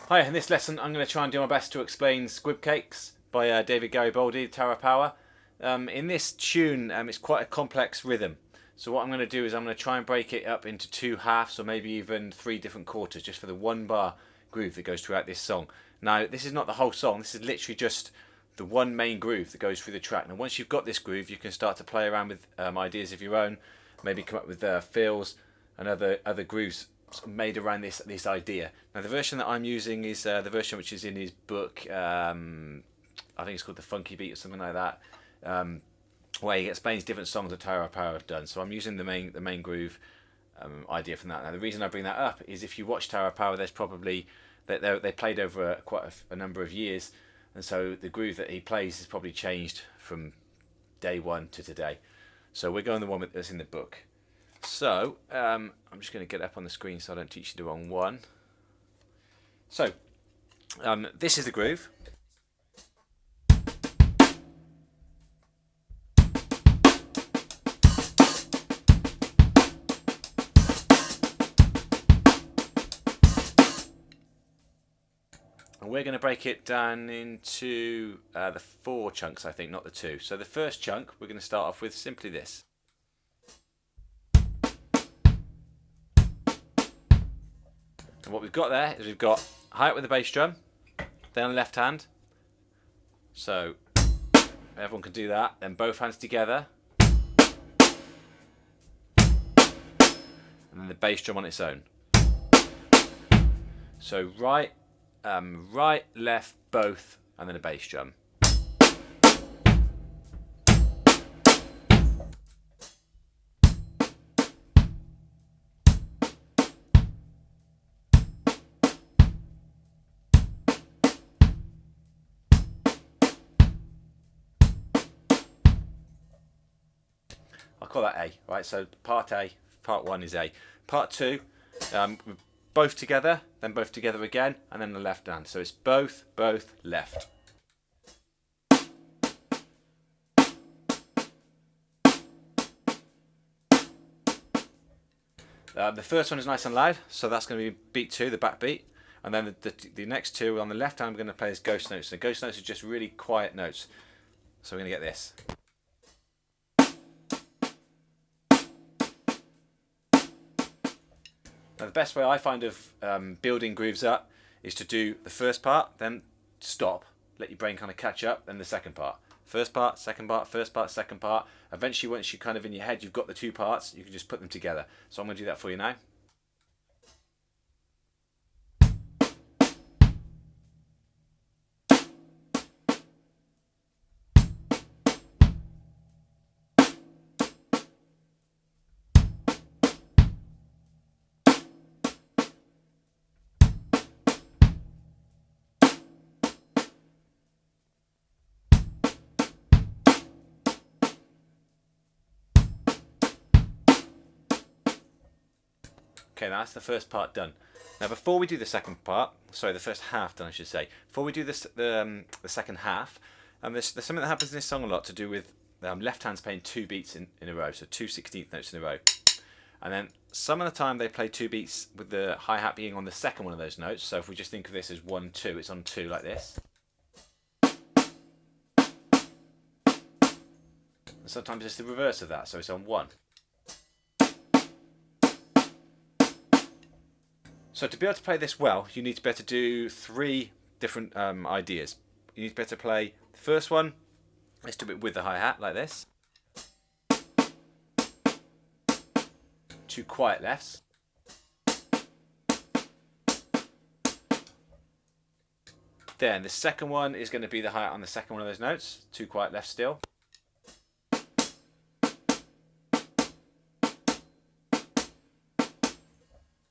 Hi, in this lesson I'm going to try and do my best to explain Squib Cakes by David Garibaldi, Tower of Power. In this tune it's quite a complex rhythm, so what I'm going to do is I'm going to try and break it up into two halves or maybe even three different quarters just for the one bar groove that goes throughout this song. Now this is not the whole song, this is literally just the one main groove that goes through the track. Now once you've got this groove you can start to play around with ideas of your own, maybe come up with fills and other grooves made around this idea. Now the version that I'm using is the version which is in his book. I think it's called The Funky Beat or something like that, where he explains different songs that Tower of Power have done. So I'm using the main groove idea from that. Now the reason I bring that up is if you watch Tower of Power, there's probably they played over quite a number of years, and so the groove that he plays has probably changed from day one to today. So we're going the one that's in the book. So I'm just going to get up on the screen so I don't teach you the wrong one. So this is the groove. And we're going to break it down into the 4 chunks, I think, not the 2. So the first chunk we're going to start off with simply this. And what we've got there is we've got hi-hat with the bass drum, then on the left hand. So everyone can do that. Then both hands together, and then the bass drum on its own. So right, left, both, and then a bass drum. I'll call that A, right? So part A, part 1 is A. Part 2, both together, then both together again, and then the left hand. So it's both, left. The first one is nice and loud, so that's going to be beat 2, the back beat. And then the next 2 on the left hand I'm going to play as ghost notes. So ghost notes are just really quiet notes. So we're going to get this. Now the best way I find of building grooves up is to do the first part, then stop, let your brain kind of catch up, then the second part. First part, second part, first part, second part. Eventually once you kind of in your head you've got the 2 parts, you can just put them together. So I'm going to do that for you now. Okay, now that's the first part done. Now before we do the second part, sorry, the first half done I should say, before we do this, the second half, there's something that happens in this song a lot to do with left hands playing 2 beats in a row, so 2 16th notes in a row. And then some of the time they play 2 beats with the hi-hat being on the second one of those notes, so if we just think of this as 1, 2, it's on 2 like this. And sometimes it's the reverse of that, so it's on 1. So to be able to play this well, you need to be able to do 3 different ideas. You need to be able to play the first one, let's do it with the hi-hat like this. 2 quiet lefts. Then the second one is going to be the hi-hat on the second one of those notes, 2 quiet lefts still.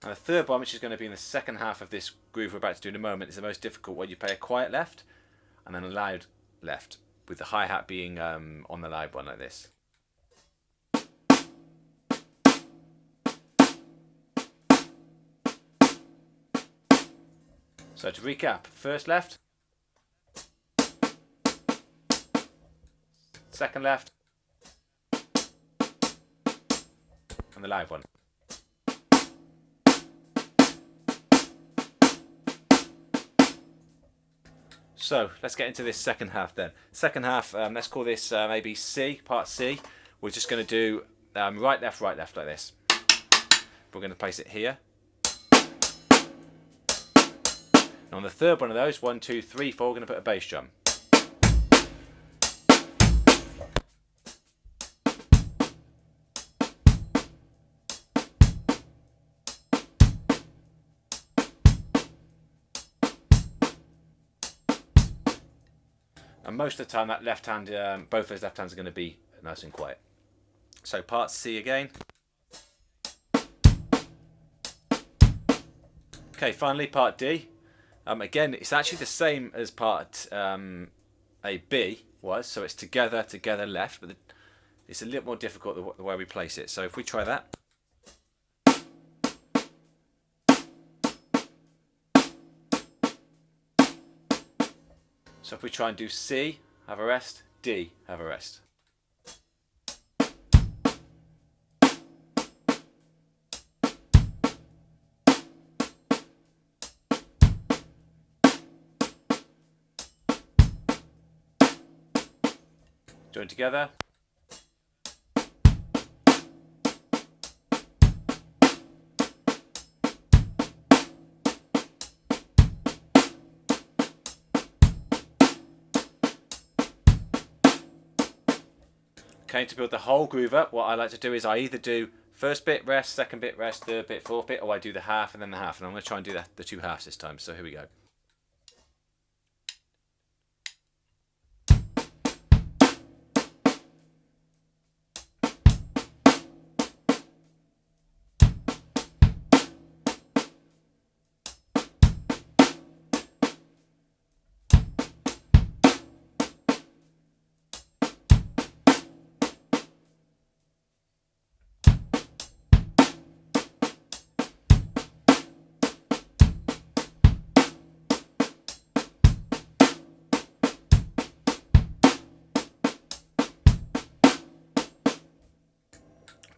And the third one, which is going to be in the second half of this groove we're about to do in a moment, is the most difficult, where you play a quiet left and then a loud left with the hi-hat being on the loud one like this. So to recap, first left, second left, and the loud one. So let's get into this second half then. Second half, let's call this maybe C, part C. We're just going to do right, left like this. We're going to place it here. And on the third one of those, 1, 2, 3, 4, we're going to put a bass drum. And most of the time that left hand, both those left hands are going to be nice and quiet. So part C again. Okay, finally part D. Again, it's actually the same as part B was, so it's together, left, but it's a little more difficult the way we place it. So if we try that. So if we try and do C, have a rest, D, have a rest. Join together. Okay, to build the whole groove up, what I like to do is I either do first bit rest, second bit rest, third bit, fourth bit, or I do the half and then the half. And I'm going to try and do the two halves this time. So here we go.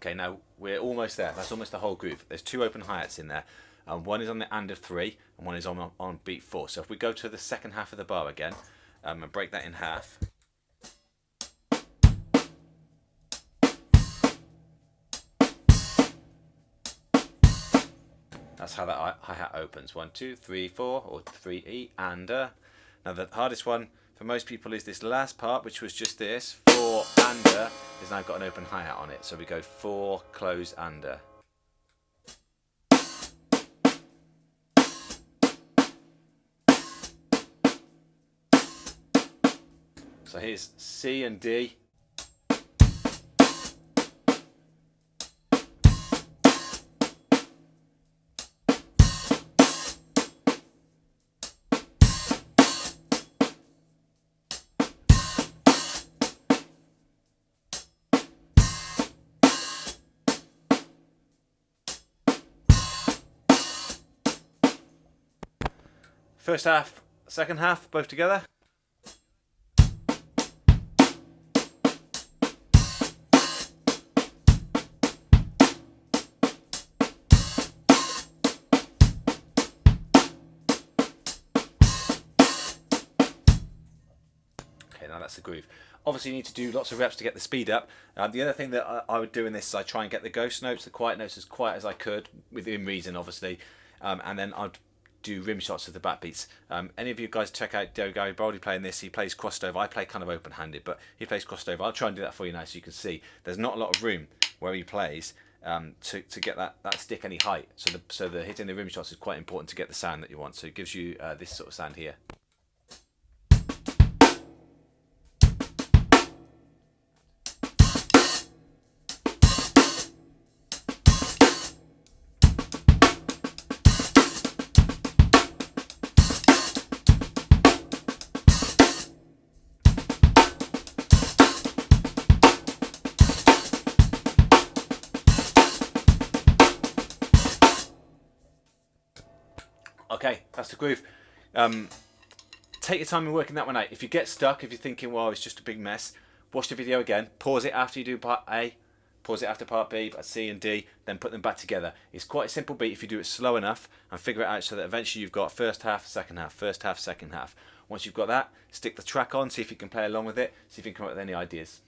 Okay, now we're almost there. That's almost the whole groove. There's two open hi-hats in there. One is on the and of 3 and one is on beat 4. So if we go to the second half of the bar again and break that in half. That's how that hi-hat opens. 1, 2, 3, 4, or 3E and Now the hardest one for most people is this last part, which was just this 4 and is now got an open hi-hat on it. So we go 4, close, under. So here's C and D. First half, second half, both together. Okay, now that's the groove. Obviously you need to do lots of reps to get the speed up. The other thing that I would do in this is I try and get the ghost notes, the quiet notes as quiet as I could, within reason obviously, and then I'd do rim shots of the backbeats. Any of you guys check out Garibaldi playing this. He plays crossed over. I play kind of open-handed, but he plays crossed over. I'll try and do that for you now so you can see. There's not a lot of room where he plays to get that stick any height. So the hitting the rim shots is quite important to get the sound that you want. So it gives you this sort of sound here. Okay, that's the groove. Take your time in working that one out. If you get stuck, if you're thinking, well, it's just a big mess, watch the video again, pause it after you do part A, pause it after part B, part C and D, then put them back together. It's quite a simple beat if you do it slow enough and figure it out so that eventually you've got first half, second half, first half, second half. Once you've got that, stick the track on, see if you can play along with it, see if you can come up with any ideas.